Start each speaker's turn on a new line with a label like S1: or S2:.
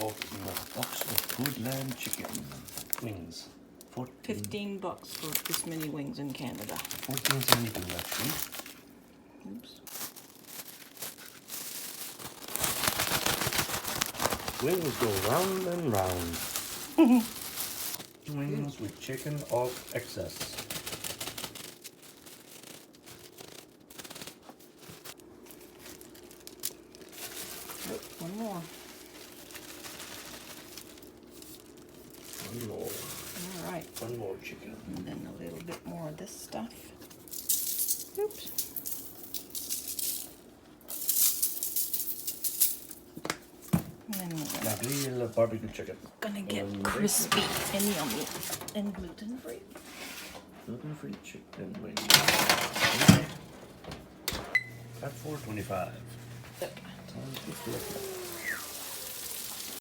S1: of a box of good lamb chicken wings.
S2: 15 bucks for this many wings in Canada.
S1: 14.72 actually.
S2: Oops.
S1: Wings go round and round. Wings with chicken of excess.
S2: Oh, one more.
S1: One more.
S2: All right.
S1: One more chicken.
S2: And then a little bit more of this stuff. Oops. And then we're
S1: La grille barbecue chicken.
S2: gonna get crispy and yummy and gluten-free.
S1: Gluten-free chicken wings. At $4.25.
S2: Yep.
S1: Sounds good.